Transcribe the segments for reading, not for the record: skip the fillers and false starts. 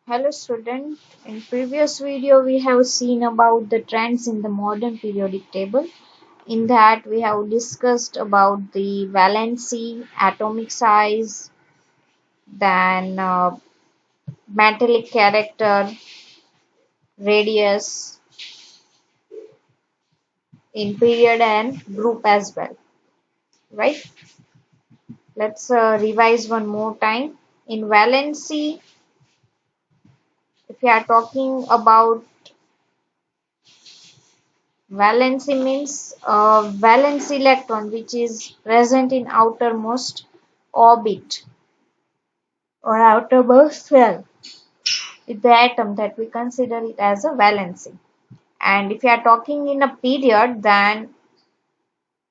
Hello student, in previous video we have seen about the trends in the modern periodic table. In that we have discussed about the valency, atomic size, then metallic character, radius in period and group as well, right? Let's revise one more time. In valency, if you are talking about valency means valence electron which is present in outermost orbit or outermost shell with the atom, that we consider it as a valency. And if you are talking in a period, then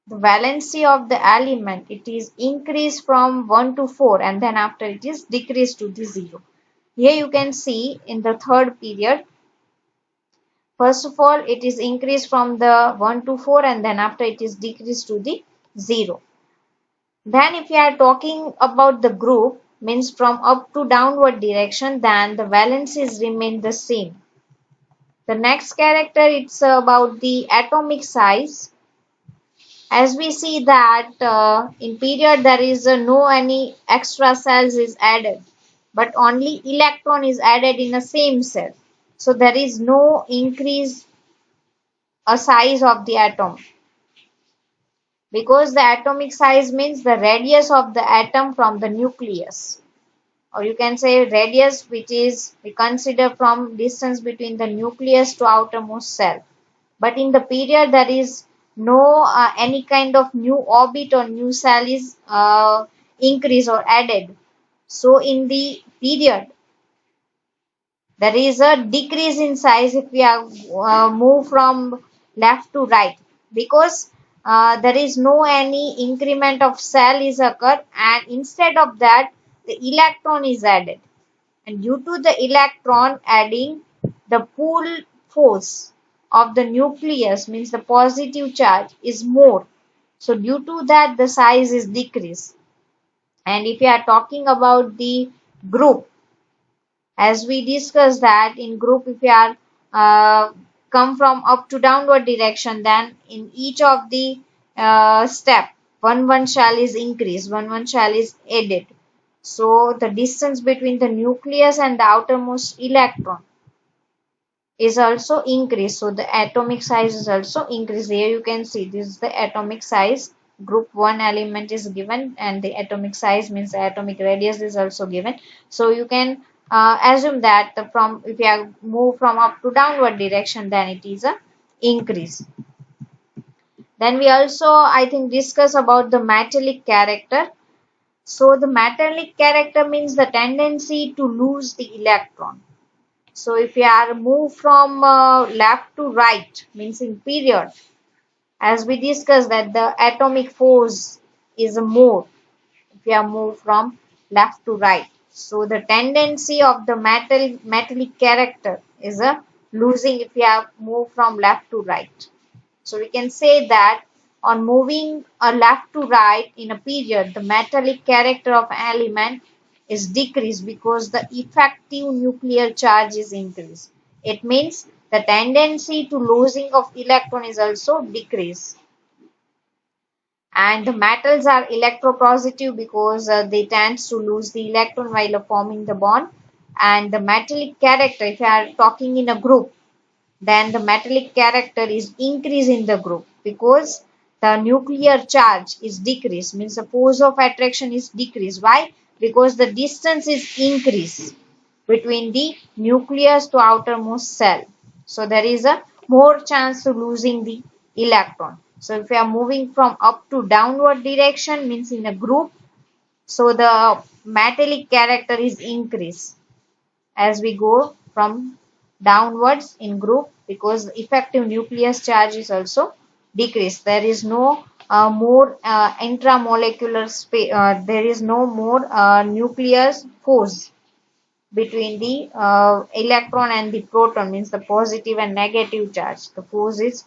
the valency of the element, it is increased from 1 to 4 and then after it is decreased to the 0. Here you can see in the third period, first of all it is increased from the 1 to 4 and then after it is decreased to the 0. Then if you are talking about the group, means from up to downward direction, then the valencies remain the same. The next character, it's about the atomic size. As we see that in period there is no any extra cells is added, but only electron is added in the same cell. So there is no increase a size of the atom, because the atomic size means the radius of the atom from the nucleus, or you can say radius, which is we consider from distance between the nucleus to outermost cell. But in the period there is no any kind of new orbit or new cell is increased or added. So in the period there is a decrease in size if we are move from left to right, because there is no any increment of cell is occurred, and instead of that the electron is added, and due to the electron adding, the pull force of the nucleus, means the positive charge, is more. So due to that the size is decreased. And if you are talking about the group, as we discussed that in group, if you are come from up to downward direction, then in each of the step one shell is increased, one shell is added. So the distance between the nucleus and the outermost electron is also increased. So the atomic size is also increased. Here you can see this is the atomic size. Group 1 element is given and the atomic size means the atomic radius is also given. So you can assume that from if you move from up to downward direction, then it is a increase. Then we also I think discuss about the metallic character. So the metallic character means the tendency to lose the electron. So if you are move from left to right, means in period, as we discussed that the atomic force is more if you are move from left to right. So the tendency of the metallic character is a losing if you are move from left to right. So we can say that on moving a left to right in a period, the metallic character of an element is decreased because the effective nuclear charge is increased. It means the tendency to losing of electron is also decreased. And the metals are electropositive because they tend to lose the electron while forming the bond. And the metallic character, if you are talking in a group, then the metallic character is increased in the group because the nuclear charge is decreased, means the force of attraction is decreased. Why? Because the distance is increased between the nucleus to outermost cell. So there is a more chance to losing the electron. So if you are moving from up to downward direction, means in a group, so the metallic character is increased as we go from downwards in group, because effective nucleus charge is also decreased. There is no more intramolecular space, there is no more nucleus force between the electron and the proton, means the positive and negative charge. The force is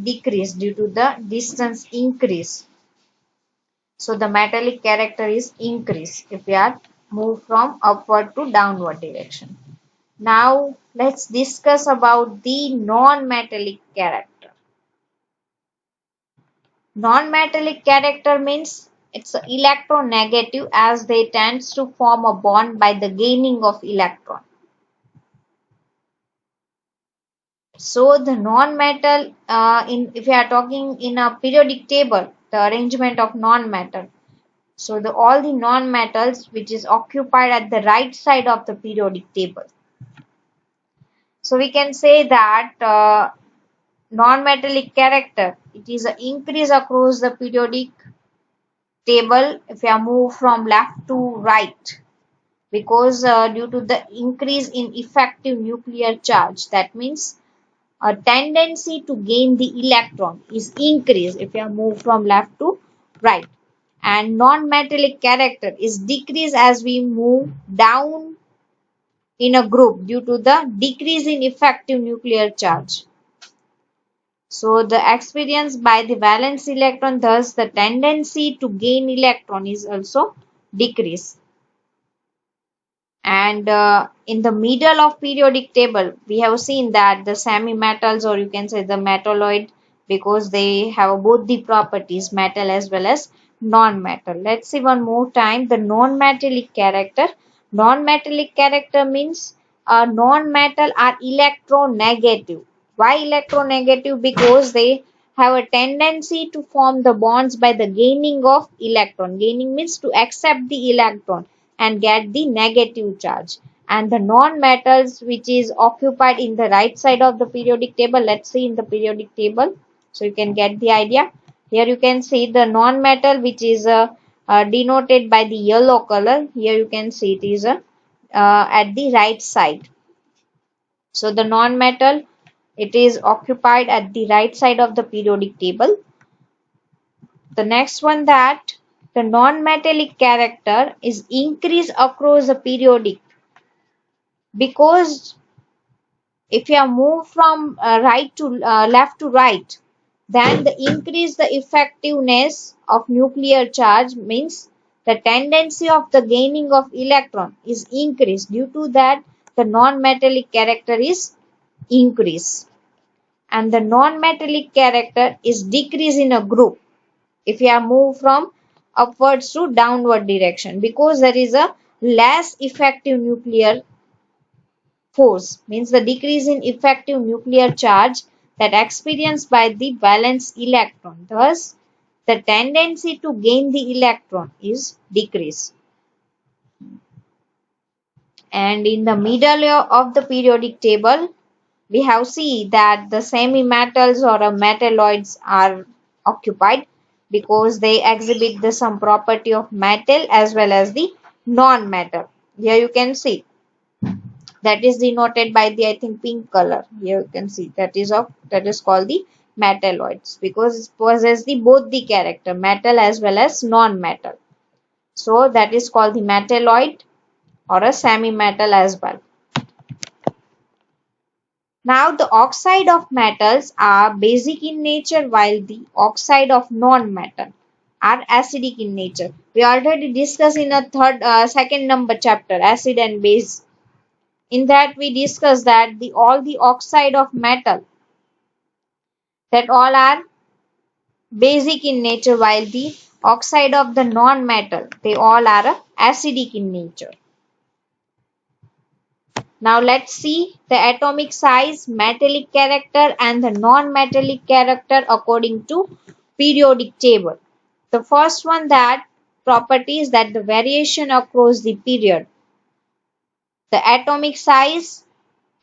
decreased due to the distance increase. So the metallic character is increased if we are move from upward to downward direction. Now let's discuss about the non-metallic character. Non-metallic character means it's electronegative as they tends to form a bond by the gaining of electron. So the non-metal, if you are talking in a periodic table, the arrangement of non-metal. So all the non-metals which is occupied at the right side of the periodic table. So we can say that non-metallic character, it is an increase across the periodic table if you move from left to right, because due to the increase in effective nuclear charge, that means a tendency to gain the electron is increased if you move from left to right, and non-metallic character is decreased as we move down in a group due to the decrease in effective nuclear charge. So the experience by the valence electron, thus the tendency to gain electron is also decreased. And in the middle of periodic table, we have seen that the semi-metals, or you can say the metalloid, because they have both the properties metal as well as non-metal. Let's see one more time the non-metallic character. Non-metallic character means non-metal are electronegative. Why electronegative? Because they have a tendency to form the bonds by the gaining of electron. Gaining means to accept the electron and get the negative charge. And the non-metals which is occupied in the right side of the periodic table, let's see in the periodic table, so you can get the idea. Here you can see the non-metal which is denoted by the yellow color. Here you can see it is at the right side. So the non-metal, it is occupied at the right side of the periodic table. The next one, that the non-metallic character is increased across the periodic, because if you are moved from right to left to right, then the increase the effectiveness of nuclear charge means the tendency of the gaining of electron is increased. Due to that, the non-metallic character is increased, and the non-metallic character is decreased in a group if you are moved from upwards to downward direction, because there is a less effective nuclear force, means the decrease in effective nuclear charge that experienced by the valence electron. Thus, the tendency to gain the electron is decreased. And in the middle of the periodic table, we have seen that the semi-metals or metalloids are occupied, because they exhibit the some property of metal as well as the non-metal. Here you can see that is denoted by the, I think, pink color. Here you can see that is called the metalloids, because it possesses the both the character metal as well as non-metal. So that is called the metalloid or a semi-metal as well. Now the oxide of metals are basic in nature, while the oxide of non-metal are acidic in nature. We already discussed in a second number chapter, acid and base. In that we discussed that all the oxide of metal, that all are basic in nature, while the oxide of the non-metal, they all are acidic in nature. Now let's see the atomic size, metallic character and the non-metallic character according to periodic table. The first one, that properties, that the variation across the period. The atomic size,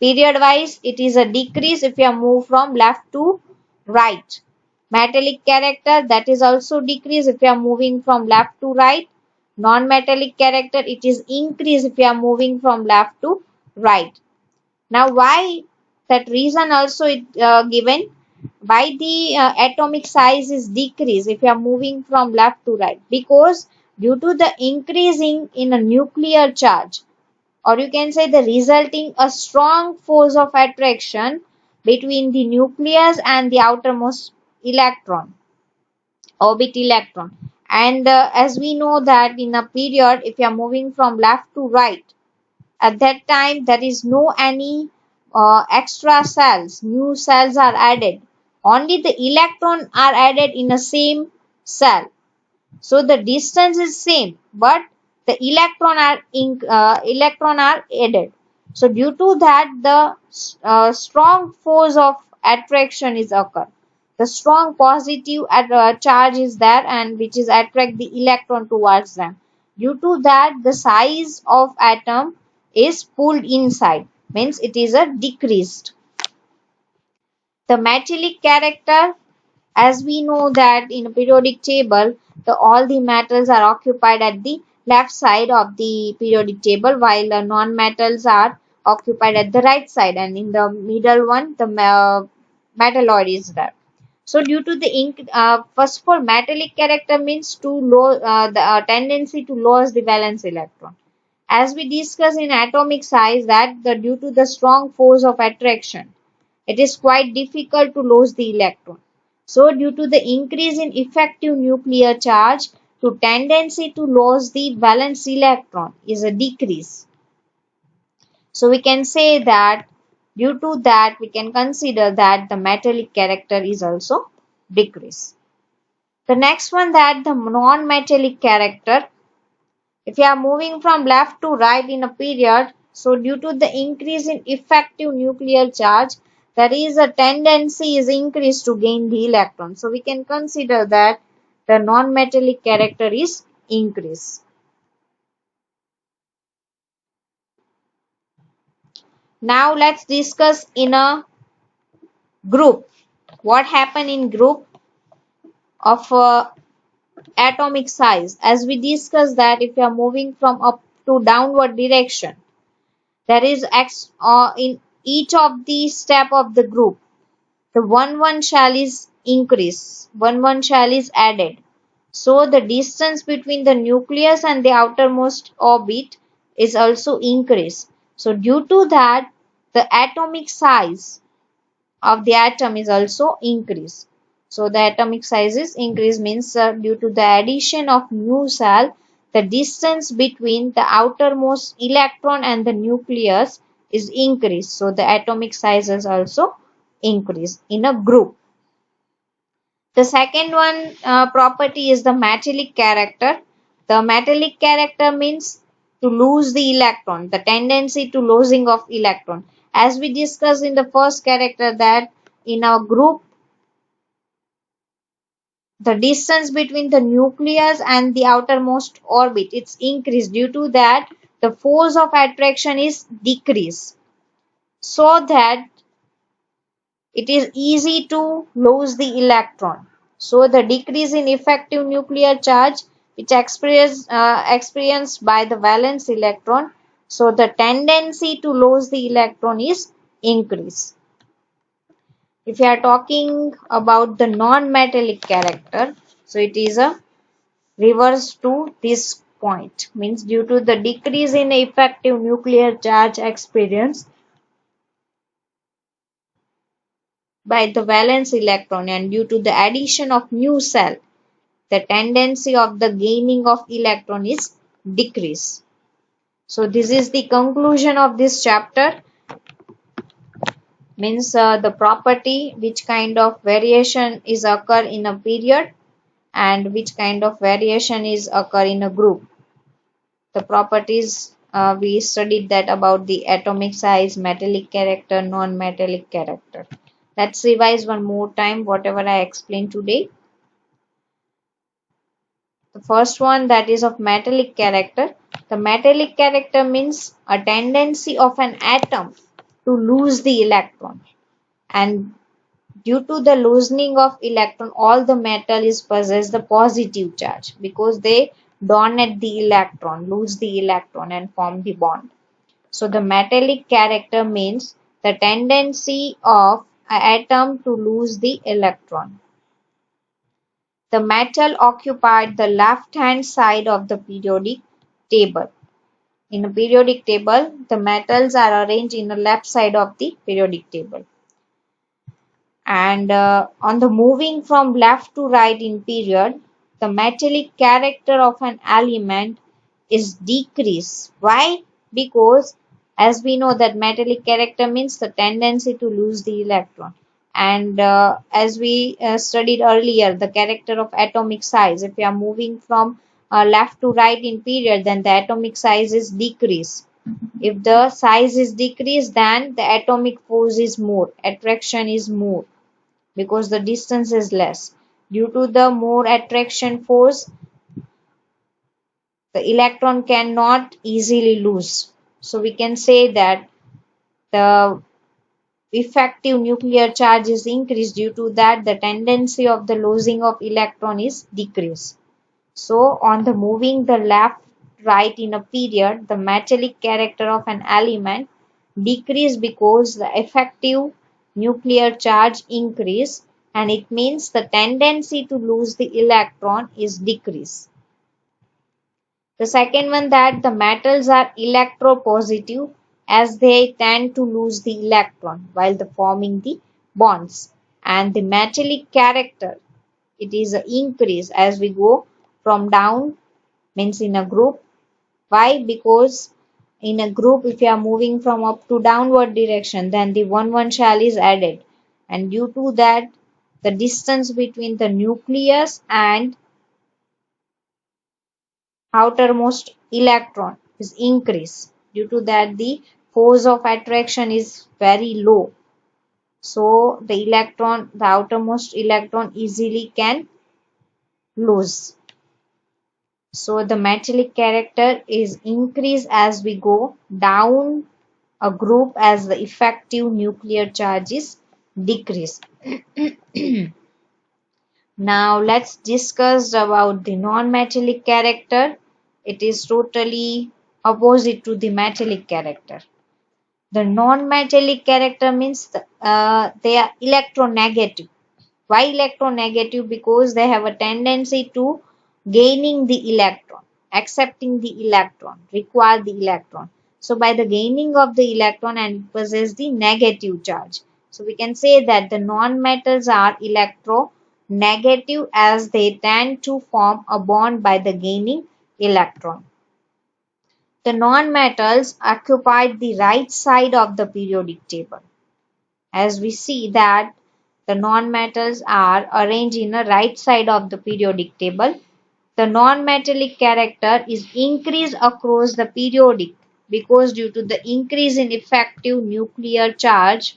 period wise, it is a decrease if you move from left to right. Metallic character, that is also decrease if you are moving from left to right. Non-metallic character, it is increase if you are moving from left to right. Now why that reason also given, why the atomic size is decreased if you are moving from left to right, because due to the increasing in a nuclear charge, or you can say the resulting a strong force of attraction between the nucleus and the outermost electron, orbit electron, And as we know that in a period, if you are moving from left to right, at that time there is no any extra cells, new cells are added, only the electron are added in the same cell. So the distance is same, but the electron are added. So due to that, the strong force of attraction is occur. The strong positive charge is there, and which is attract the electron towards them. Due to that, the size of atom is pulled inside, means it is a decreased. The metallic character, as we know that in a periodic table, all the metals are occupied at the left side of the periodic table, while the non-metals are occupied at the right side, and in the middle one, the metalloid is there. So due to the first of all, metallic character means the tendency to lose the valence electron. As we discussed in atomic size, that due to the strong force of attraction, it is quite difficult to lose the electron. So due to the increase in effective nuclear charge, to tendency to lose the valence electron is a decrease. So we can say that due to that, we can consider that the metallic character is also decrease. The next one, that the non-metallic character, if you are moving from left to right in a period, so due to the increase in effective nuclear charge, there is a tendency is increased to gain the electron. So we can consider that the non-metallic character is increased. Now let's discuss in a group. What happen in group of atomic size? As we discussed that if you are moving from up to downward direction, there is in each of the step of the group, the one shell is increased, one shell is added. So the distance between the nucleus and the outermost orbit is also increased. So due to that, the atomic size of the atom is also increased. So the atomic size is increased means due to the addition of new cell, the distance between the outermost electron and the nucleus is increased. So the atomic size is also increased in a group. The second one property is the metallic character. The metallic character means to lose the electron, the tendency to losing of electron. As we discussed in the first character, that in our group, the distance between the nucleus and the outermost orbit, it's increased. Due to that, the force of attraction is decreased, so that it is easy to lose the electron. So the decrease in effective nuclear charge, which experienced by the valence electron, so the tendency to lose the electron is increased. If you are talking about the non-metallic character, so it is a reverse to this point, means due to the decrease in effective nuclear charge experienced by the valence electron, and due to the addition of new cell, the tendency of the gaining of electron is decreased. So this is the conclusion of this chapter, means the property, which kind of variation is occur in a period and which kind of variation is occur in a group. The properties we studied that about the atomic size, metallic character, non-metallic character. Let's revise one more time whatever I explained today. The first one, that is of metallic character. The metallic character means a tendency of an atom to lose the electron, and due to the loosening of electron, all the metal is possess the positive charge because they donate the electron, lose the electron and form the bond. So the metallic character means the tendency of an atom to lose the electron. The metal occupied the left-hand side of the periodic table. In a periodic table, the metals are arranged in the left side of the periodic table. And on the moving from left to right in period, the metallic character of an element is decreased. Why? Because as we know that metallic character means the tendency to lose the electron. And as we studied earlier, the character of atomic size, if we are moving from left to right in period, then the atomic size is decreased. If the size is decreased, then the atomic force is more, attraction is more, because the distance is less. Due to the more attraction force, the electron cannot easily lose. So we can say that the effective nuclear charge is increased. Due to that, the tendency of the losing of electron is decreased. So on the moving the left right in a period, the metallic character of an element decrease because the effective nuclear charge increase, and it means the tendency to lose the electron is decreased. The second one, that the metals are electropositive as they tend to lose the electron while the forming the bonds, and the metallic character, it is a increase as we go from down, means in a group. Why? Because in a group, if you are moving from up to downward direction, then the one shell is added, and due to that, the distance between the nucleus and outermost electron is increased. Due to that, the force of attraction is very low. So the outermost electron easily can lose. So the metallic character is increased as we go down a group as the effective nuclear charge is decreased. Now let's discuss about the non-metallic character. It is totally opposite to the metallic character. The non-metallic character means they are electronegative. Why electronegative? Because they have a tendency to gaining the electron, accepting the electron, require the electron. So by the gaining of the electron and possess the negative charge. So we can say that the non-metals are electronegative as they tend to form a bond by the gaining electron. The non-metals occupied the right side of the periodic table. As we see that the non-metals are arranged in the right side of the periodic table. The non-metallic character is increased across the periodic because due to the increase in effective nuclear charge,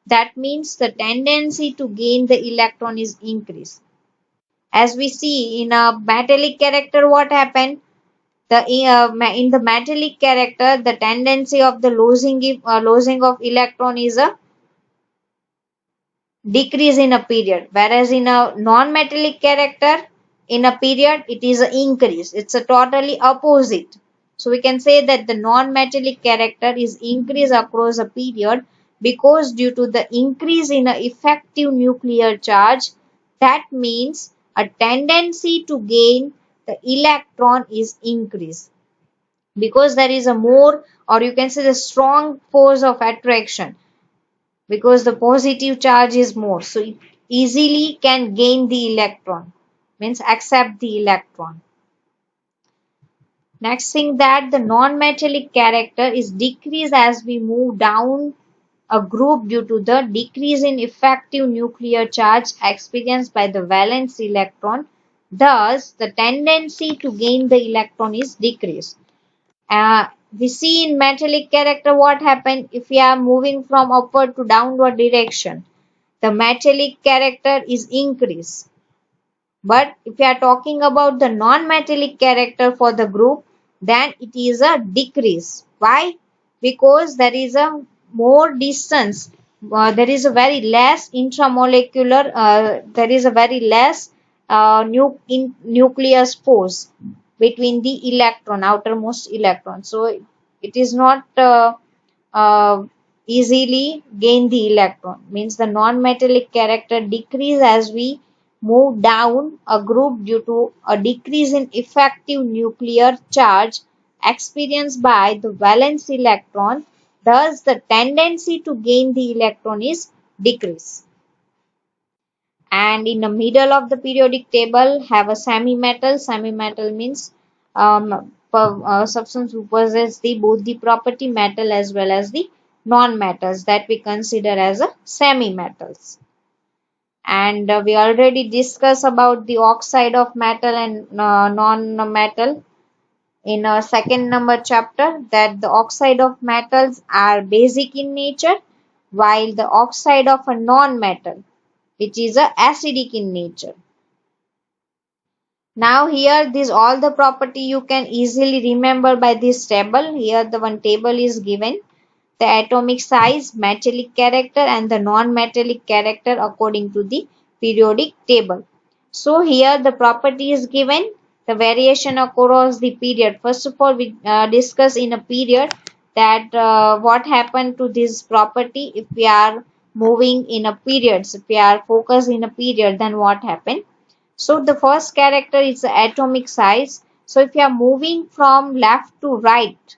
that means the tendency to gain the electron is increased. As we see in a metallic character, what happened? In the metallic character, the tendency of the losing of electron is a decrease in a period, whereas in a non-metallic character, in a period it is an increase. It's a totally opposite. So we can say that the non-metallic character is increased across a period because due to the increase in a effective nuclear charge, that means a tendency to gain the electron is increased because there is a more, or you can say the strong force of attraction, because the positive charge is more, so it easily can gain the electron, means accept the electron. Next thing, that the non-metallic character is decreased as we move down a group due to the decrease in effective nuclear charge experienced by the valence electron. Thus the tendency to gain the electron is decreased. We see in metallic character what happened if we are moving from upward to downward direction. The metallic character is increased. But if we are talking about the non-metallic character for the group, then it is a decrease. Why? Because there is a more distance. There is a very less intramolecular, there is a very less nucleus force between the electron, outermost electron. So it is not uh, easily gain the electron. Means the non-metallic character decrease as we move down a group due to a decrease in effective nuclear charge experienced by the valence electron. Thus the tendency to gain the electron is decreased. And in the middle of the periodic table have a semi-metal. Semi-metal means substance who possess both the property metal as well as the non-metals, that we consider as a semi-metals. And we already discussed about the oxide of metal and non-metal in our second number chapter, that the oxide of metals are basic in nature, while the oxide of a non-metal, which is acidic in nature. Now here this all the property you can easily remember by this table. Here the one table is given, the atomic size, metallic character and the non-metallic character according to the periodic table. So here the property is given, the variation across the period. First of all, we discuss in a period that what happened to this property if we are moving in a period. If we are focused in a period, then what happened? So the first character is the atomic size. So if you are moving from left to right,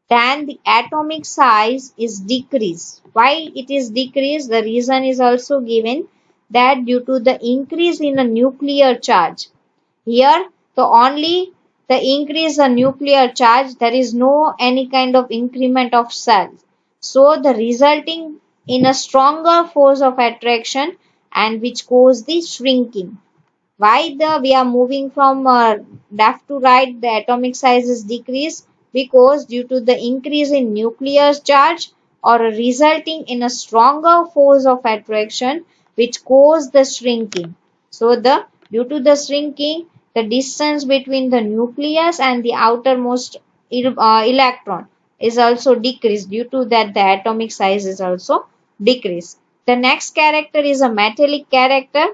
then the atomic size is decreased. Why it is decreased? The reason is also given, that due to the increase in the nuclear charge. Here the only the increase the nuclear charge, there is no any kind of increment of cells. So the resulting in a stronger force of attraction, and which cause the shrinking. Why we are moving from left to right, the atomic size is decreased? Because due to the increase in nuclear charge or resulting in a stronger force of attraction, which cause the shrinking. So the due to the shrinking, the distance between the nucleus and the outermost electron is also decreased. Due to that, the atomic size is also decreased. The next character is a metallic character.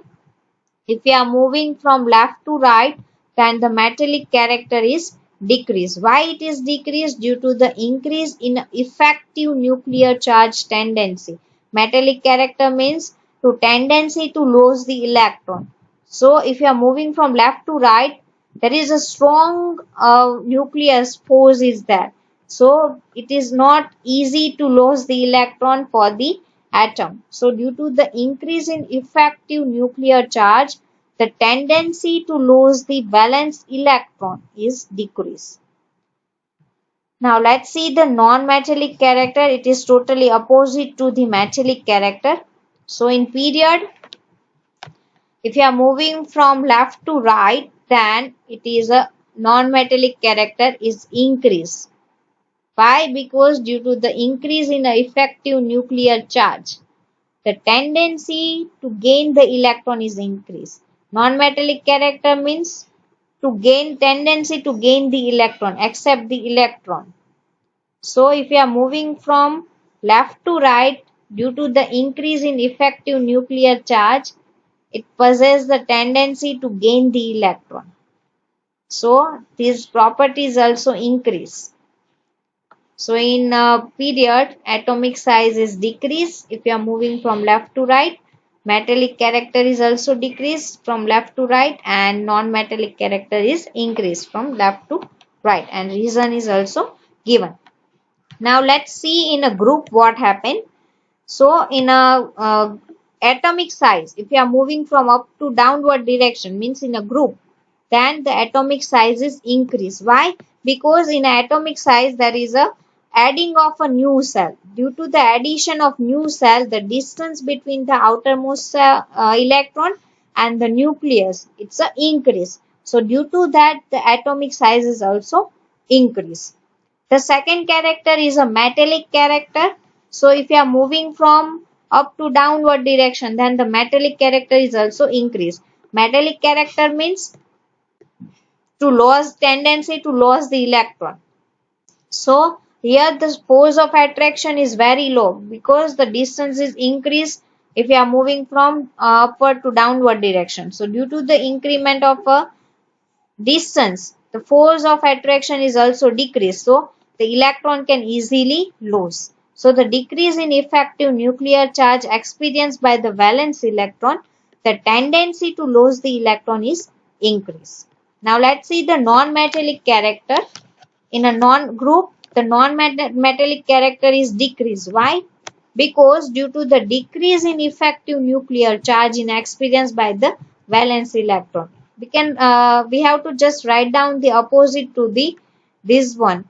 If we are moving from left to right, then the metallic character is decreased. Why it is decreased? Due to the increase in effective nuclear charge tendency. Metallic character means to tendency to lose the electron. So if you are moving from left to right, there is a strong nucleus force is there. So it is not easy to lose the electron for the atom. So due to the increase in effective nuclear charge, the tendency to lose the valence electron is decreased. Now let's see the non-metallic character. It is totally opposite to the metallic character. So in period, if you are moving from left to right, then it is a non-metallic character is increased. Why? Because due to the increase in the effective nuclear charge, the tendency to gain the electron is increased. Non-metallic character means to gain tendency to gain the electron, accept the electron. So if you are moving from left to right, due to the increase in effective nuclear charge, it possesses the tendency to gain the electron. So these properties also increase. So in a period, atomic size is decreased if you are moving from left to right. Metallic character is also decreased from left to right, and non-metallic character is increased from left to right, and reason is also given. Now let's see in a group what happened. So in a atomic size, if you are moving from up to downward direction, means in a group, then the atomic size is increased. Why? Because in atomic size there is a adding of a new cell. Due to the addition of new cell, the distance between the outermost electron and the nucleus, it's a increase. So due to that, the atomic size is also increased. The second character is a metallic character. So if you are moving from up to downward direction, then the metallic character is also increased. Metallic character means to lose tendency to lose the electron. So here the force of attraction is very low because the distance is increased if you are moving from upward to downward direction. So due to the increment of a distance, the force of attraction is also decreased. So the electron can easily lose. So the decrease in effective nuclear charge experienced by the valence electron, the tendency to lose the electron is increased. Now let's see the non-metallic character. In a non-group, the non-metallic character is decreased. Why? because due to the decrease in effective nuclear charge in experienced by the valence electron. We have to just write down the opposite to the this one.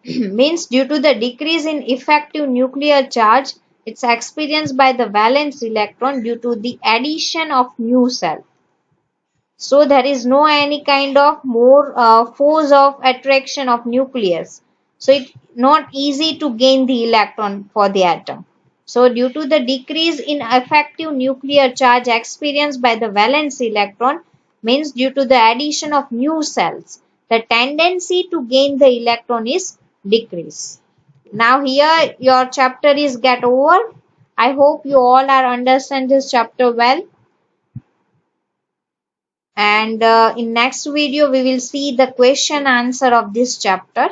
Means due to the decrease in effective nuclear charge, it's experienced by the valence electron due to the addition of new cell. So there is no any kind of more force of attraction of nucleus. So it's not easy to gain the electron for the atom. So due to the decrease in effective nuclear charge experienced by the valence electron, means due to the addition of new cells, the tendency to gain the electron is decrease. Now here your chapter is get over. I hope you all are understand this chapter well. And in next video we will see the question answer of this chapter.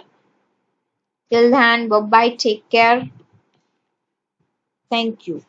Till then, bye bye, take care. Thank you.